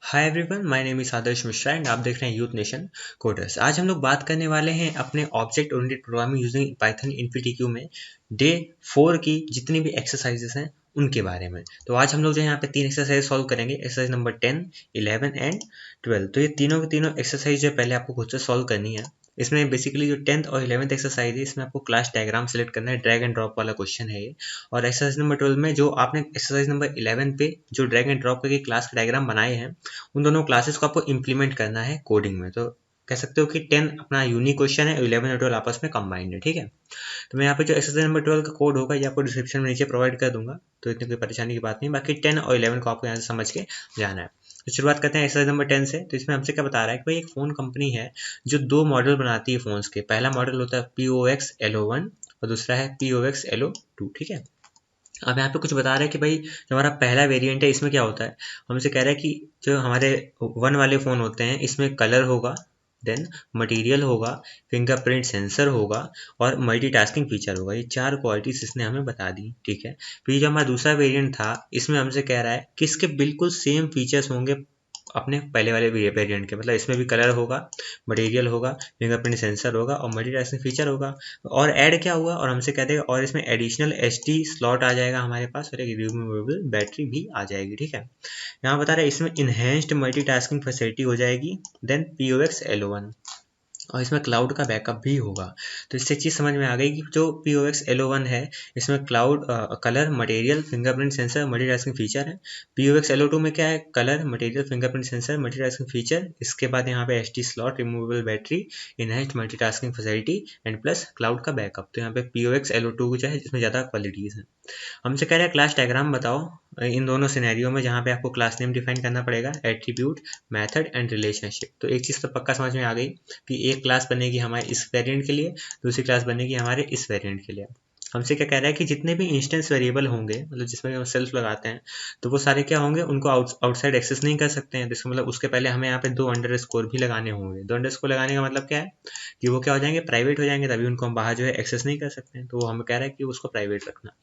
Hi everyone, my name is Adarsh Mishra and आप देख रहे हैं यूथ नेशन कोडर्स। आज हम लोग बात करने वाले हैं अपने object oriented programming using Python इनपीटीक्यू में डे 4 की जितनी भी एक्सरसाइजेस हैं उनके बारे में। तो आज हम लोग जो है यहाँ पे 3 एक्सरसाइज सॉल्व करेंगे, एक्सरसाइज नंबर 10, 11 एंड 12। तो ये तीनों के तीनों एक्सरसाइज जो पहले आपको खुद से सॉल्व करनी है। इसमें बेसिकली जो 10th और 11th एक्सरसाइज है इसमें आपको क्लास डायग्राम सेलेक्ट करना है, ड्रैग एंड ड्रॉप वाला क्वेश्चन है ये। और एक्सरसाइज नंबर 12 में जो आपने एक्सरसाइज नंबर 11 पे जो ड्रैग एंड ड्रॉप करके क्लास के डायग्राम बनाए हैं उन दोनों क्लासेस को आपको इम्प्लीमेंट करना है कोडिंग में। तो कह सकते हो कि 10 अपना यूनिक क्वेश्चन है, 11 और 12 आपस में कंबाइंड है, ठीक है। तो मैं यहाँ पे जो एक्सरसाइज नंबर 12 का कोड होगा ये आपको डिस्क्रिप्शन में नीचे प्रोवाइड कर दूंगा, तो इतनी कोई परेशानी की बात नहीं। बाकी 10 और 11 को आपको यहाँ से समझ के जाना है। तो शुरुआत करते हैं एक्सरसाइज नंबर 10 से। तो इसमें हमसे क्या बता रहा है कि भाई एक फ़ोन कंपनी है जो दो मॉडल बनाती है फ़ोन्स के। पहला मॉडल होता है POX L01 और दूसरा है POX L02, ठीक है। अब यहाँ पे कुछ बता रहा है कि भाई जो हमारा पहला वेरिएंट है इसमें क्या होता है, हमसे कह रहा है कि जो हमारे 1 वाले फ़ोन होते हैं इसमें कलर होगा, देन मटेरियल होगा, फिंगरप्रिंट सेंसर होगा और मल्टीटास्किंग फीचर होगा। ये 4 क्वालिटीज इसने हमें बता दी, ठीक है। फिर जो हमारा दूसरा वेरिएंट था इसमें हमसे कह रहा है कि इसके बिल्कुल सेम फीचर्स होंगे अपने पहले वाले वेरिएंट के। मतलब इसमें भी कलर होगा, मटेरियल होगा, फिंगरप्रिंट सेंसर होगा और मल्टीटास्किंग फीचर होगा। और ऐड क्या हुआ, और हमसे कह देगा और इसमें एडिशनल SD स्लॉट आ जाएगा हमारे पास और एक रिमूवेबल बैटरी भी आ जाएगी, ठीक है। यहाँ बता रहे हैं इसमें इन्हेंस्ड मल्टीटास्किंग फैसिलिटी हो जाएगी, देन POX L01 और इसमें क्लाउड का बैकअप भी होगा। तो इससे चीज़ समझ में आ गई कि जो POX L01 है इसमें cloud, colour, material, fingerprint sensor, multitasking feature है। POX L02 में क्या है, colour, material, fingerprint sensor, multitasking feature, इसके बाद यहाँ पे SD slot, removable battery, enhanced multitasking facility and plus cloud का बैकअप। तो यहाँ पे POX L02 जो है जिसमें ज़्यादा क्वालिटीज़ हैं। हमसे कह रहा है क्लास डायग्राम बताओ इन दोनों सिनेरियो में, जहाँ पे आपको क्लास नेम डिफाइन करना पड़ेगा, एट्रीब्यूट, मेथड एंड रिलेशनशिप। तो एक चीज़ तो पक्का समझ में आ गई कि एक क्लास बनेगी हमारे इस वेरिएंट के लिए, दूसरी क्लास बनेगी हमारे इस वेरिएंट के लिए। हमसे क्या कह रहा है कि जितने भी इंस्टेंस वेरिएबल होंगे, मतलब जिसमें हम सेल्फ लगाते हैं, तो वो सारे क्या होंगे, उनको आउटसाइड एक्सेस नहीं कर सकते हैं। तो इसका मतलब उसके पहले हमें यहाँ पे 2 अंडरस्कोर भी लगाने होंगे। 2 अंडरस्कोर लगाने का मतलब क्या है कि वो क्या हो जाएंगे, प्राइवेट हो जाएंगे, तभी उनको हम बाहर जो है एक्सेस नहीं कर सकते हैं। तो वो हमें कह रहा है कि उसको प्राइवेट रखना।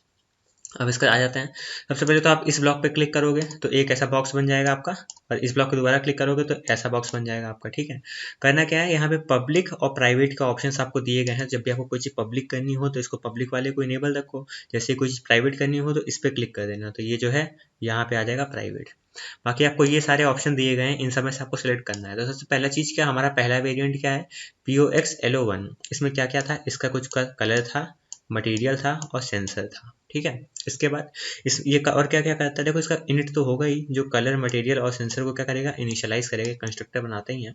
अब इसका आ जाते हैं। सबसे पहले तो आप इस ब्लॉक पे क्लिक करोगे तो एक ऐसा बॉक्स बन जाएगा आपका, और इस ब्लॉक पे दोबारा क्लिक करोगे तो ऐसा बॉक्स बन जाएगा आपका, ठीक है। करना क्या है, यहाँ पे पब्लिक और प्राइवेट का ऑप्शंस आपको दिए गए हैं। जब भी आपको कोई चीज़ पब्लिक करनी हो तो इसको पब्लिक वाले को इनेबल रखो, जैसे कोई चीज़ प्राइवेट करनी हो तो इस पर क्लिक कर देना। तो ये जो है यहाँ पे आ जाएगा प्राइवेट। बाकी आपको ये सारे ऑप्शन दिए गए हैं, इन सब में से आपको सिलेक्ट करना है। तो सबसे पहला चीज़ क्या, हमारा पहला वेरिएंट क्या है, POX L01। इसमें क्या क्या था, इसका कुछ का कलर था, मटेरियल था और सेंसर था, ठीक है। इसके बाद इस ये और क्या क्या करता है, देखो इसका इनिट तो होगा ही, जो कलर, मटेरियल और सेंसर को क्या करेगा, इनिशियलाइज करेगा, कंस्ट्रक्टर बनाते ही हैं।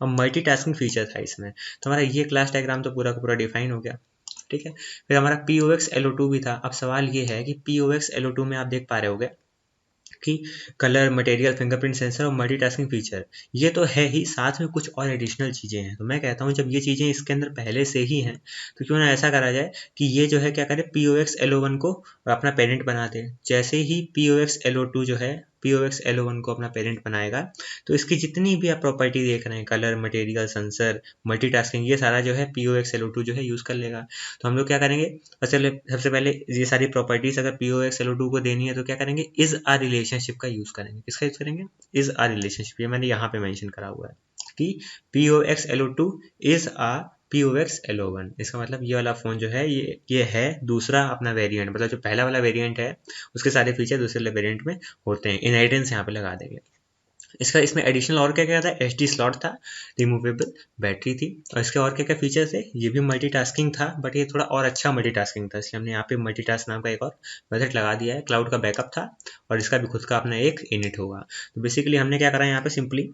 और मल्टीटास्किंग फीचर था इसमें। तो हमारा ये क्लास डायग्राम तो पूरा का पूरा डिफाइन हो गया, ठीक है। फिर हमारा POX L02 भी था। अब सवाल ये है कि POX L02 में आप देख पा रहे होगे कि कलर, मटेरियल, फिंगरप्रिंट सेंसर और मल्टीटास्किंग फीचर ये तो है ही, साथ में कुछ और एडिशनल चीज़ें हैं। तो मैं कहता हूँ जब ये चीज़ें इसके अंदर पहले से ही हैं तो क्यों ना ऐसा करा जाए कि ये जो है क्या करे, POX L01 को अपना पेरेंट बना दे। जैसे ही POX L02 जो है POX L01 को अपना पेरेंट बनाएगा तो इसकी जितनी भी आप प्रॉपर्टी देख रहे हैं, कलर, मटेरियल, सेंसर, मल्टीटास्किंग, ये सारा जो है POX L02 जो है यूज़ कर लेगा। तो हम लोग क्या करेंगे, सबसे पहले ये सारी प्रॉपर्टीज अगर POX L02 को देनी है तो क्या करेंगे, इज आ रिलेशनशिप का यूज़ करेंगे। किसका यूज़ करेंगे, इज आ रिलेशनशिप। ये मैंने यहाँ पे मेंशन करा हुआ है कि POX L02 is uh POX L01। इसका मतलब ये वाला फ़ोन जो है ये है दूसरा अपना वेरिएंट, मतलब जो पहला वाला वेरिएंट है उसके सारे फीचर दूसरे वेरिएंट में होते हैं। इनहेरिटेंस यहाँ पे लगा देंगे। इसका इसमें एडिशनल और क्या क्या था, SD स्लॉट था, रिमूवेबल बैटरी थी, और इसके और क्या क्या फीचर्स है, ये भी मल्टीटास्किंग था बट ये थोड़ा और अच्छा मल्टीटास्किंग था, इसलिए हमने यहाँ पे मल्टीटास्क नाम का एक और मेथड लगा दिया है। क्लाउड का बैकअप था और इसका भी खुद का अपना एक इनिट होगा। तो बेसिकली हमने क्या करा है, यहाँ पे सिंपली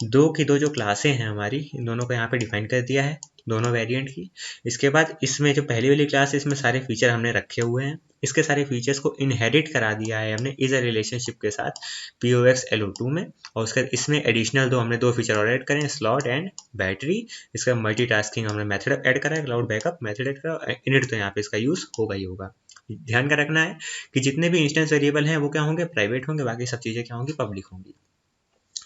दो की दो जो क्लासें हैं हमारी, इन दोनों को यहाँ पे डिफाइन कर दिया है, दोनों वेरिएंट की। इसके बाद इसमें जो पहली वाली क्लास है इसमें सारे फीचर हमने रखे हुए हैं, इसके सारे फीचर्स को इनहेरिट करा दिया है हमने इज अ रिलेशनशिप के साथ POX L02 में। और उसके इसमें एडिशनल हमने दो फीचर और ऐड करें, स्लॉट एंड बैटरी। इसका मल्टीटास्किंग हमने मेथड ऐड करा है, क्लाउड बैकअप मेथड ऐड करा, इनिट तो यहाँ पे इसका यूज़ होगा ही होगा। ध्यान का रखना है कि जितने भी इंस्टेंस वेरिएबल हैं वो क्या होंगे, प्राइवेट होंगे, बाकी सब चीज़ें क्या होंगी, पब्लिक होंगी।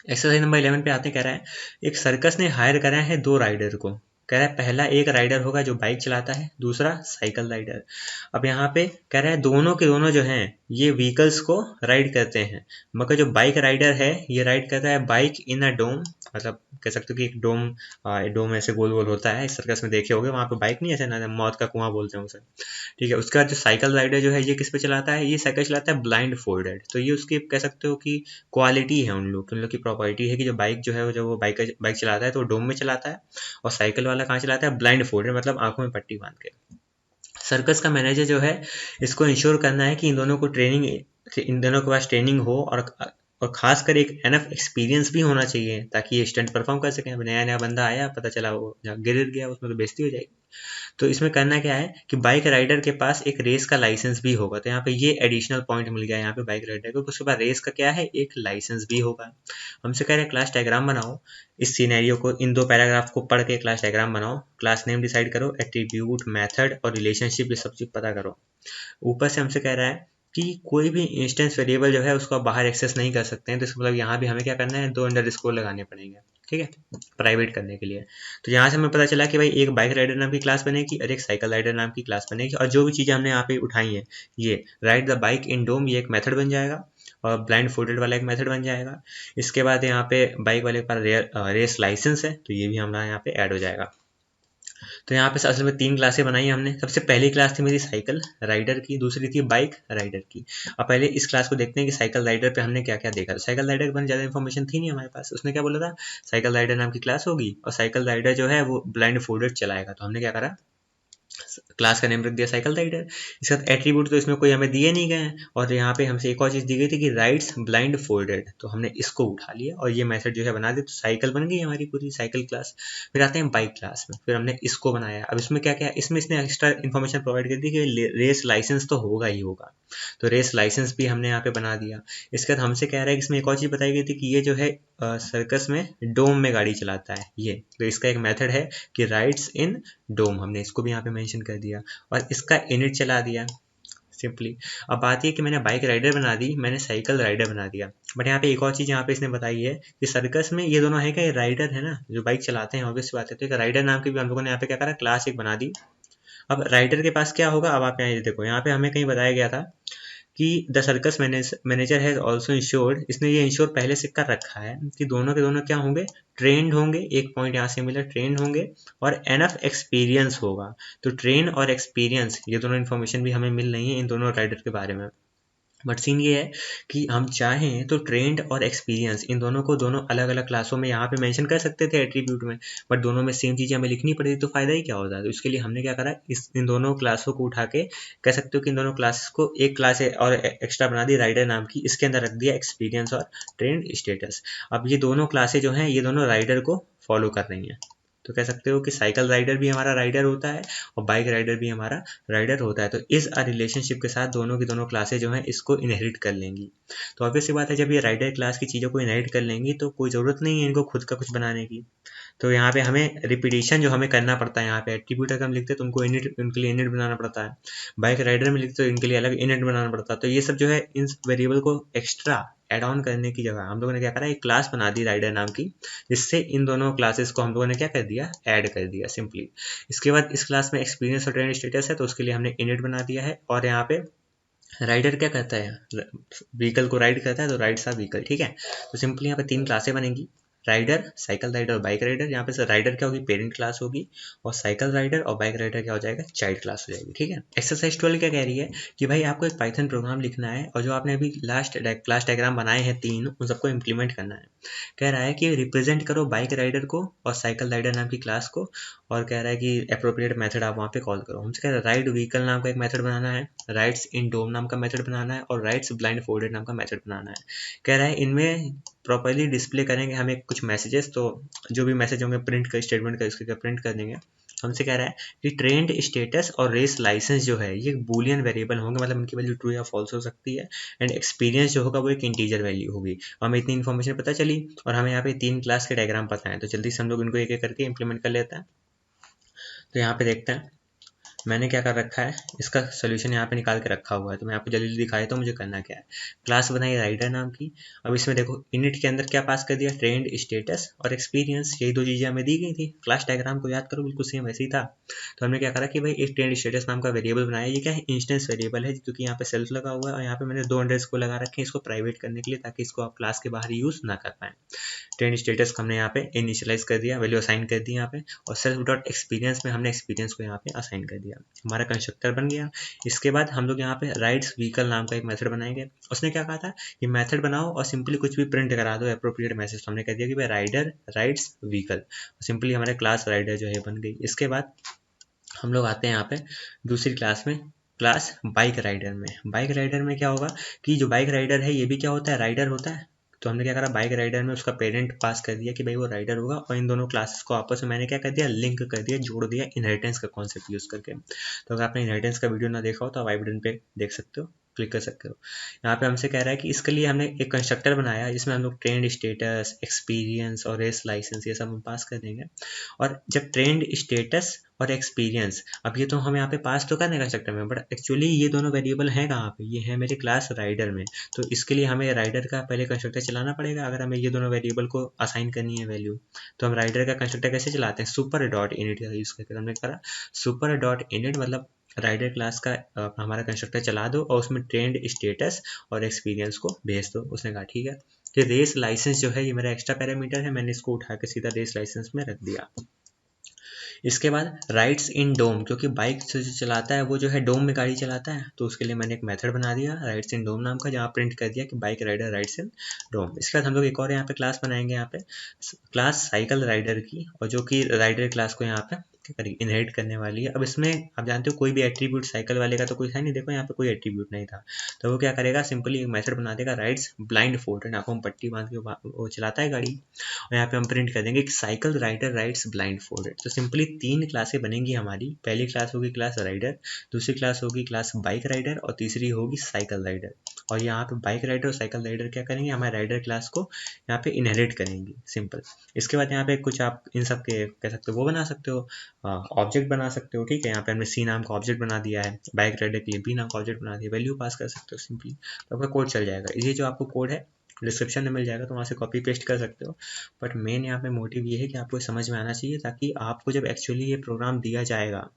एक्सरसाइज नंबर 11 पे आते कह रहा है एक सर्कस ने हायर करा है 2 राइडर को, कह रहा है पहला एक राइडर होगा जो बाइक चलाता है, दूसरा साइकिल राइडर। अब यहाँ पे कह रहा है दोनों के दोनों जो हैं ये व्हीकल्स को राइड करते हैं, मगर जो बाइक राइडर है ये राइड करता है बाइक इन अ डोम, मतलब कह सकते हो कि एक डोम, डोम ऐसे गोल गोल होता है, इस सर्कस में देखे होगे, वहाँ पे बाइक नहीं ऐसे ना, मौत का कुआं बोलते हैं उसे, ठीक है। उसके बाद जो साइकिल राइडर जो है ये किस पे चलाता है, ये साइकिल चलाता है ब्लाइंड फोल्डेड। तो ये उसकी कह सकते हो कि क्वालिटी है, उन लोग की प्रॉपर्टी है कि जो बाइक जो है जब वो बाइक चलाता है तो डोम में चलाता है, और साइकिल वाला कहाँ चलाता है, ब्लाइंड फोल्डेड, मतलब आंखों में पट्टी बांध के। सर्कस का मैनेजर जो है इसको इंश्योर करना है कि इन दोनों के पास ट्रेनिंग हो, और खासकर एक एनफ एक्सपीरियंस भी होना चाहिए ताकि ये स्टंट परफॉर्म कर सकें। नया नया बंदा आया, पता चला वो गिर गया, उसमें तो बेइज्जती हो जाएगी। तो इसमें करना क्या है कि बाइक राइडर के पास एक रेस का लाइसेंस भी होगा, तो यहाँ पे ये एडिशनल पॉइंट मिल गया यहाँ पे बाइक राइडर को। उसके बाद रेस का क्या है, एक लाइसेंस भी होगा। हमसे कह रहे हैं क्लास डायग्राम बनाओ, इस सिनेरियो को, इन 2 पैराग्राफ को पढ़ के क्लास डायग्राम बनाओ, क्लास नेम डिसाइड करो, एट्रीब्यूट, मेथड और रिलेशनशिप, ये सब चीज पता करो। ऊपर से हमसे कह रहा है कि कोई भी इंस्टेंस वेरिएबल जो है उसको आप बाहर एक्सेस नहीं कर सकते हैं, तो इसका मतलब यहाँ भी हमें क्या करना है, 2 अंडरस्कोर लगाने पड़ेंगे, ठीक है, प्राइवेट करने के लिए। तो यहाँ से हमें पता चला कि भाई एक बाइक राइडर नाम की क्लास बनेगी और एक साइकिल राइडर नाम की क्लास बनेगी, और जो भी चीज़ें हमने यहाँ पे उठाई हैं, ये राइड द बाइक इन डोम, ये एक मेथड बन जाएगा, और ब्लाइंड फोल्डेड वाला एक मेथड बन जाएगा। इसके बाद यहाँ पे बाइक वाले के पास रेस लाइसेंस है, तो ये भी हमारा यहाँ पे ऐड हो जाएगा। तो यहाँ पे असल में 3 क्लासें बनाई हमने। सबसे पहली क्लास थी मेरी साइकिल राइडर की, दूसरी थी बाइक राइडर की। अब पहले इस क्लास को देखते हैं कि साइकिल राइडर पे हमने क्या क्या देखा। तो साइकिल राइडर के बारे में ज़्यादा इन्फॉर्मेशन थी नहीं हमारे पास। उसने क्या बोला था, साइकिल राइडर नाम की क्लास होगी और साइकिल राइडर जो है वो ब्लाइंड फोल्डेड चलाएगा। तो हमने क्या करा, क्लास का नेम रख दिया साइकिल राइडर। इसका एट्रीब्यूट तो इसमें कोई हमें दिए नहीं गए हैं, और यहाँ पे हमसे एक और चीज़ दी गई थी कि राइड्स ब्लाइंड फोल्डेड, तो हमने इसको उठा लिया और ये मेथड जो है बना दिया। तो साइकिल बन गई हमारी पूरी साइकिल क्लास। फिर आते हैं बाइक क्लास में, फिर हमने इसको बनाया। अब इसमें क्या क्या, इसमें इसने एक्स्ट्रा इन्फॉर्मेशन प्रोवाइड कर दी कि रेस लाइसेंस तो होगा ही होगा, तो रेस लाइसेंस भी हमने यहाँ पे बना दिया। इसके बाद हमसे कह रहा है कि इसमें एक और चीज़ बताई गई थी कि ये जो है सर्कस में डोम में गाड़ी चलाता है ये, तो इसका एक मेथड है कि राइड्स इन डोम, हमने इसको भी यहाँ पे मेंशन कर दिया और इसका इनिट चला दिया सिंपली। अब बात ये कि मैंने बाइक राइडर बना दी, मैंने साइकिल राइडर बना दिया, बट यहाँ पे एक और चीज़ यहाँ पे इसने बताई है कि सर्कस में ये दोनों है क्या, ये राइडर है ना जो बाइक चलाते हैं, ऑब्वियस बात है। तो एक राइडर नाम की भी हम लोगों ने यहाँ पे क्या करा, क्लास एक बना दी। अब राइडर के पास क्या होगा, अब आप यहाँ देखो, यहाँ पे हमें कहीं बताया गया था कि the circus manager has also insured, इसने ये इंश्योर पहले से कर रखा है कि दोनों के दोनों क्या होंगे, ट्रेंड होंगे। एक पॉइंट यहाँ से मिला, ट्रेंड होंगे और एनफ एक्सपीरियंस होगा। तो ट्रेन और एक्सपीरियंस ये दोनों इन्फॉर्मेशन भी हमें मिल रही है इन दोनों राइडर के बारे में। बट सीन ये है कि हम चाहें तो ट्रेंड और एक्सपीरियंस इन दोनों को दोनों अलग अलग क्लासों में यहाँ पे मेंशन कर सकते थे एट्रीब्यूट में, बट दोनों में सेम चीज़ें हमें लिखनी पड़ती, तो फ़ायदा ही क्या होता है। तो इसके लिए हमने क्या करा, इन दोनों क्लासों को उठा के कह सकते हो कि इन दोनों क्लासेस को एक क्लास और एक्स्ट्रा बना दी राइडर नाम की, इसके अंदर रख दिया एक्सपीरियंस और ट्रेंड स्टेटस। अब ये दोनों क्लासें जो हैं ये दोनों राइडर को फॉलो कर रही हैं। तो कह सकते हो कि साइकिल राइडर भी हमारा राइडर होता है और बाइक राइडर भी हमारा राइडर होता है। तो इस रिलेशनशिप के साथ दोनों की दोनों क्लासें जो हैं इसको इनहेरिट कर लेंगी। तो ऑब्वियस सी बात है, जब ये राइडर क्लास की चीज़ों को इनहेरिट कर लेंगी तो कोई ज़रूरत नहीं है इनको खुद का कुछ बनाने की। तो यहाँ पे हमें रिपीटिशन जो हमें करना पड़ता है, यहाँ पे एट्रीब्यूट अगर हम लिखते हैं तो उनको इनिट, उनके लिए इनिट बनाना पड़ता है। बाइक राइडर में लिखते तो इनके लिए अलग इनिट बनाना पड़ता है। तो ये सब जो है इन वेरिएबल को एक्स्ट्रा एड ऑन करने की जगह हम लोगों ने क्या करा, एक क्लास बना दी राइडर नाम की, जिससे इन दोनों क्लासेस को हम लोगों ने क्या कर दिया, ऐड कर दिया सिंपली। इसके बाद इस क्लास में एक्सपीरियंस और ट्रेंड स्टेटस है, तो उसके लिए हमने इनिट बना दिया है। और यहाँ पे राइडर क्या करता है, व्हीकल को राइड करता है, तो राइड्स आर व्हीकल, ठीक है। तो सिंपली यहाँ पे 3 क्लासें बनेंगी, राइडर, साइकिल राइडर और बाइक राइडर। यहाँ पे से राइडर क्या होगी, पेरेंट क्लास होगी, और साइकिल राइडर और बाइक राइडर क्या हो जाएगा, चाइल्ड क्लास हो जाएगी, ठीक है। एक्सरसाइज 12 क्या कह रही है कि भाई आपको एक पाइथन प्रोग्राम लिखना है, और जो आपने अभी लास्ट क्लास डायग्राम बनाए हैं 3, उन सबको इम्प्लीमेंट करना है। कह रहा है कि रिप्रेजेंट करो बाइक राइडर को और साइकिल राइडर नाम की क्लास को, और कह रहा है कि अप्रोप्रिएट मेथड आप वहाँ पे कॉल करो। हमसे कह रहा है राइड व्हीकल नाम का एक मेथड बनाना है, राइड्स इन डोम नाम का मेथड बनाना है, और राइड्स ब्लाइंड फोल्डेड नाम का मेथड बनाना है। कह रहा है इनमें प्रॉपर्ली डिस्प्ले करेंगे हमें कुछ मैसेजेस, तो जो भी मैसेज होंगे प्रिंट कर, स्टेटमेंट का इसके प्रिंट कर देंगे। हमसे कह रहा है कि ट्रेंड स्टेटस और रेस लाइसेंस जो है ये बूलियन वेरिएबल होंगे, मतलब इनकी वैल्यू ट्रू या फॉल्स हो सकती है। एंड एक्सपीरियंस जो होगा वो एक इंटीजर वैल्यू होगी। हमें इतनी इन्फॉर्मेशन पता चली और हमें यहाँ पे 3 क्लास के डायग्राम पता है, तो जल्दी से हम लोग इनको एक एक करके इंप्लीमेंट कर लेते हैं। तो यहाँ पे देखते हैं, मैंने क्या कर रखा है, इसका सोल्यूशन यहाँ पे निकाल के रखा हुआ है, तो मैं आपको जल्दी दिखा देता हूँ मुझे करना क्या है। क्लास बनाई राइडर नाम की। अब इसमें देखो इनिट के अंदर क्या पास कर दिया, ट्रेंड स्टेटस और एक्सपीरियंस, यही दो चीज़ें हमें दी गई थी। क्लास डायग्राम को याद करो, बिल्कुल सेम वैसे ही था। तो हमने क्या करा कि भाई एक ट्रेंड स्टेटस नाम का वेरिएबल बनाया। ये क्या है, इंस्टेंस वेरिएबल है, क्योंकि यहाँ पे सेल्फ लगा हुआ है और यहाँ पे मैंने 2 अंडरस्कोर लगा रखे हैं इसको प्राइवेट करने के लिए, ताकि इसको आप क्लास के बाहर यूज़ ना कर पाएँ। ट्रेंड स्टेटस को हमने यहाँ पे इनिशियलाइज कर दिया, वैल्यू असाइन कर दी यहाँ पे, और सेल्फ डॉट एक्सपीरियंस में हमने एक्सपीरियंस को यहाँ पे असाइन कर दिया। हमारा कंस्ट्रक्टर बन गया। इसके बाद हम लोग यहाँ पे राइड्स व्हीकल नाम का एक मेथड बनाएंगे। उसने क्या कहा था कि मेथड बनाओ और सिंपली कुछ भी प्रिंट करा दो एप्रोप्रिएट मैसेज। तो हमने कह दिया कि भाई राइडर राइड्स व्हीकल, सिंपली हमारे क्लास राइडर जो है बन गई। इसके बाद हम लोग आते हैं यहाँ पे दूसरी क्लास में, क्लास बाइक राइडर में। बाइक राइडर में क्या होगा कि जो बाइक राइडर है ये भी क्या होता है, राइडर होता है। तो हमने क्या करा, बाइक राइडर में उसका पेरेंट पास कर दिया कि भाई वो राइडर होगा, और इन दोनों क्लासेस को आपस में मैंने क्या कर दिया, लिंक कर दिया, जोड़ दिया इनहेरिटेंस का कॉन्सेप्ट यूज करके। तो अगर आपने इनहेरिटेंस का वीडियो ना देखा हो तो आप आई बटन पे देख सकते हो, क्लिक कर सकते हो। यहाँ पे हमसे कह रहा है कि इसके लिए हमने एक कंस्ट्रक्टर बनाया जिसमें हम लोग ट्रेंड स्टेटस, एक्सपीरियंस और रेस लाइसेंस ये सब हम पास कर देंगे। और जब ट्रेंड स्टेटस और एक्सपीरियंस, अब ये तो हम यहाँ पे पास तो करने कंस्ट्रक्टर में, बट एक्चुअली ये दोनों वेरिएबल हैं कहाँ पे, ये है मेरे क्लास राइडर में। तो इसके लिए हमें राइडर का पहले कंस्ट्रक्टर चलाना पड़ेगा अगर हमें ये दोनों वेरिएबल को असाइन करनी है वैल्यू। तो हम राइडर का कंस्ट्रक्टर कैसे चलाते हैं, सुपर डॉट इनिट का यूज करके। हमने करा सुपर डॉट इनिट मतलब राइडर क्लास का हमारा कंस्ट्रक्टर चला दो और उसमें ट्रेंड स्टेटस और एक्सपीरियंस को भेज दो। उसने कहा ठीक है। तो रेस लाइसेंस जो है ये मेरा एक्स्ट्रा पैरामीटर है, मैंने इसको उठा के सीधा रेस लाइसेंस में रख दिया। इसके बाद राइड्स इन डोम, क्योंकि बाइक से जो चलाता है वो जो है डोम में गाड़ी चलाता है, तो उसके लिए मैंने एक मेथड बना दिया राइड्स इन डोम नाम का, जहाँ प्रिंट कर दिया कि बाइक राइडर राइड्स इन डोम। इसके बाद हम लोग एक और यहाँ पे क्लास बनाएंगे, यहाँ पे क्लास साइकिल राइडर की, और जो कि राइडर क्लास को यहाँ पे क्या करेगी, इनहेरिट करने वाली है। अब इसमें आप जानते हो कोई भी एट्रीब्यूट साइकिल वाले का तो कोई है नहीं, देखो यहाँ पे कोई एट्रीब्यूट नहीं था। तो वो क्या करेगा, सिंपली एक मेथड बना देगा राइड्स ब्लाइंड फोल्ड, आंखों में पट्टी बांध के वो चलाता है गाड़ी, और यहाँ पे हम प्रिंट कर देंगे कि cycle rider rides blindfolded. तो सिंपली 3 क्लासें बनेंगी हमारी। पहली क्लास होगी क्लास राइडर, दूसरी क्लास होगी क्लास बाइक राइडर, और तीसरी होगी साइकिल राइडर। और यहाँ पे बाइक राइडर और साइकिल राइडर क्या करेंगे, हमारे राइडर क्लास को यहाँ पे इनहेरिट करेंगी, सिंपल। इसके बाद यहाँ पे कुछ आप इन सब के कह सकते हो वो बना सकते हो, ऑब्जेक्ट बना सकते हो, ठीक है। यहाँ पे हमने सी नाम का ऑब्जेक्ट बना दिया है, बाइक राइडर के लिए बी नाम का ऑब्जेक्ट बना दिया, वैल्यू पास कर सकते हो सिंपली, तो आपका कोड चल जाएगा। ये जो आपको कोड है डिस्क्रिप्शन में मिल जाएगा, तो वहाँ से कॉपी पेस्ट कर सकते हो। बट मेन यहाँ पे मोटिव ये है कि आपको समझ में आना चाहिए, ताकि आपको जब एक्चुअली ये प्रोग्राम दिया जाएगा,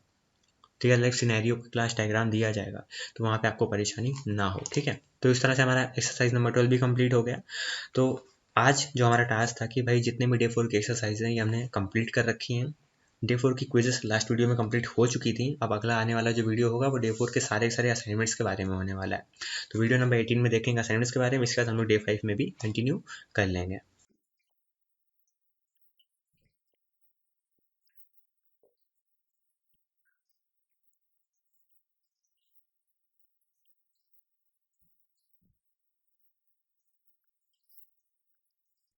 रियल लाइफ सिनेरियो का क्लास डायग्राम दिया जाएगा, तो वहाँ पे आपको परेशानी ना हो, ठीक है। तो इस तरह से हमारा एक्सरसाइज नंबर 12 भी कंप्लीट हो गया। तो आज जो हमारा टास्क था कि भाई जितने भी डे 4 की एक्सरसाइज हैं ये हमने कंप्लीट कर रखी हैं। डे 4 की क्विजेस लास्ट वीडियो में कंप्लीट हो चुकी थी। अब अगला आने वाला जो वीडियो होगा वो डे 4 के सारे असाइनमेंट्स के बारे में होने वाला है। तो वीडियो नंबर 18 में देखेंगे असाइनमेंट्स के बारे में, इसके बाद हम लोग डे 5 में भी कंटिन्यू कर लेंगे।